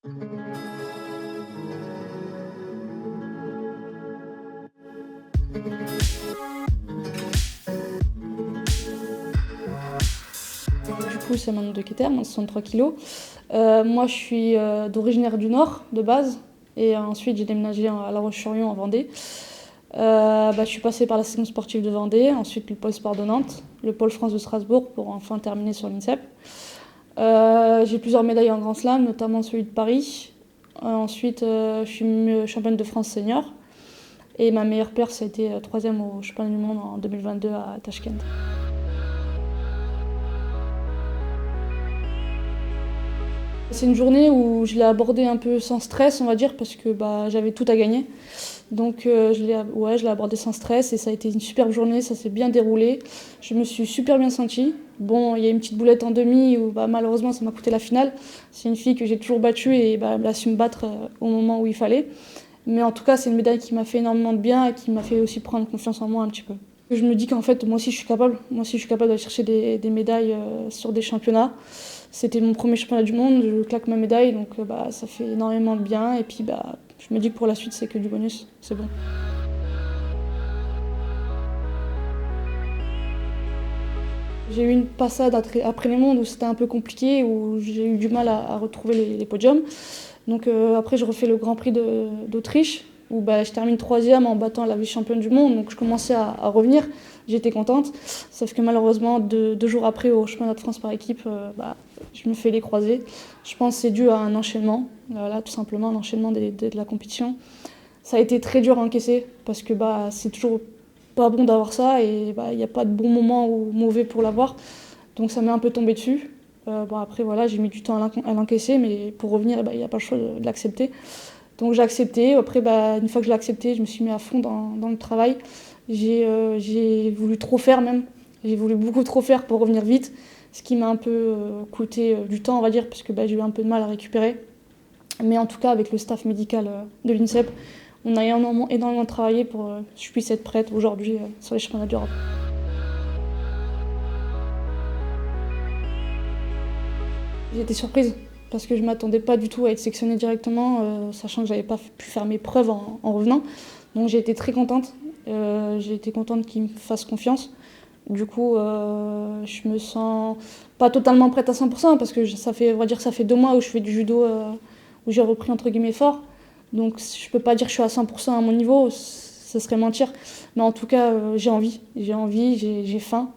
Du coup, c'est Manon de Keter, moins de 63 kilos. Moi, je suis d'originaire du Nord, de base. Et ensuite, j'ai déménagé à La Roche-sur-Yon, en Vendée. Je suis passée par la section sportive de Vendée, ensuite le pôle sport de Nantes, le pôle France de Strasbourg, pour enfin terminer sur l'INSEP. J'ai plusieurs médailles en Grand Slam, notamment celui de Paris. Ensuite, je suis championne de France senior. Et ma meilleure perf, ça a été troisième au championnat du monde en 2022 à Tashkent. C'est une journée où je l'ai abordée un peu sans stress, on va dire, parce que j'avais tout à gagner. Donc je l'ai abordée sans stress et ça a été une superbe journée, ça s'est bien déroulé. Je me suis super bien sentie. Bon, il y a une petite boulette en demi où malheureusement ça m'a coûté la finale. C'est une fille que j'ai toujours battue et elle a su me battre au moment où il fallait. Mais en tout cas, c'est une médaille qui m'a fait énormément de bien et qui m'a fait aussi prendre confiance en moi un petit peu. Je me dis qu'en fait, moi aussi je suis capable. Moi aussi je suis capable d'aller chercher des médailles sur des championnats. C'était mon premier championnat du monde, je claque ma médaille, donc ça fait énormément de bien. Et puis je me dis que pour la suite, c'est que du bonus, c'est bon. J'ai eu une passade après les mondes où c'était un peu compliqué, où j'ai eu du mal à retrouver les podiums. Donc après, je refais le Grand Prix d'Autriche, où je termine troisième en battant la vice-championne du monde. Donc je commençais à revenir, j'étais contente. Sauf que malheureusement, deux jours après, au championnat de France par équipe, je me fais les croisés. Je pense que c'est dû à un enchaînement, voilà, tout simplement, un enchaînement de la compétition. Ça a été très dur à encaisser, parce que c'est toujours pas bon d'avoir ça, et il n'y a pas de bon moment ou mauvais pour l'avoir. Donc ça m'est un peu tombé dessus. Après, voilà, j'ai mis du temps à l'encaisser, mais pour revenir, il n'y a pas le choix de l'accepter. Donc j'ai accepté. Après, une fois que je l'ai accepté, je me suis mis à fond dans le travail. J'ai voulu trop faire même. J'ai voulu beaucoup trop faire pour revenir vite, ce qui m'a un peu coûté du temps, on va dire, parce que j'ai eu un peu de mal à récupérer. Mais en tout cas, avec le staff médical de l'INSEP, on a énormément travaillé pour que je puisse être prête aujourd'hui sur les championnats d'Europe. J'ai été surprise parce que je ne m'attendais pas du tout à être sélectionnée directement, sachant que je n'avais pas pu faire mes preuves en revenant. Donc j'ai été très contente. J'ai été contente qu'ils me fassent confiance. Du coup, je me sens pas totalement prête à 100% parce que ça fait 2 mois où je fais du judo, où j'ai repris entre guillemets fort. Donc je peux pas dire que je suis à 100% à mon niveau, ce serait mentir. Mais en tout cas, j'ai envie, j'ai faim.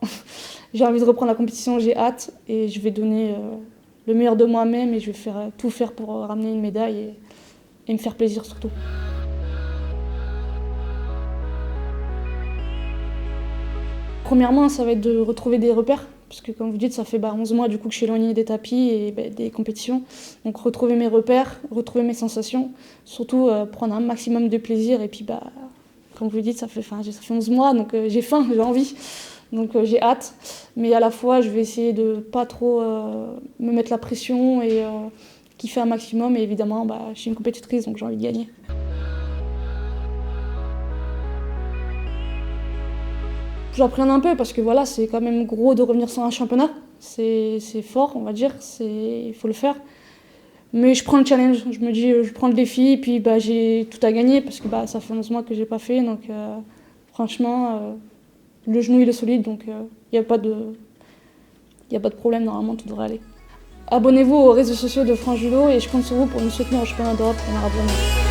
J'ai envie de reprendre la compétition, j'ai hâte et je vais donner le meilleur de moi-même et je vais tout faire pour ramener une médaille et me faire plaisir surtout. Premièrement, ça va être de retrouver des repères, parce que comme vous dites, ça fait 11 mois du coup que je suis éloignée des tapis et des compétitions. Donc retrouver mes repères, retrouver mes sensations, surtout prendre un maximum de plaisir. Et puis comme vous dites, ça fait 11 mois, donc j'ai faim, j'ai envie. Donc j'ai hâte, mais à la fois je vais essayer de pas trop me mettre la pression et kiffer un maximum. Et évidemment, je suis une compétitrice, donc j'ai envie de gagner. J'appréhende un peu parce que voilà, c'est quand même gros de revenir sur un championnat. C'est fort, on va dire, il faut le faire. Mais je prends le challenge, je me dis, je prends le défi, et puis j'ai tout à gagner parce que ça fait 11 mois que j'ai pas fait. Donc franchement, le genou il est solide, donc il n'y a pas de problème, normalement tout devrait aller. Abonnez-vous aux réseaux sociaux de France Judo et je compte sur vous pour nous soutenir au championnat d'Europe qu'on aura besoin.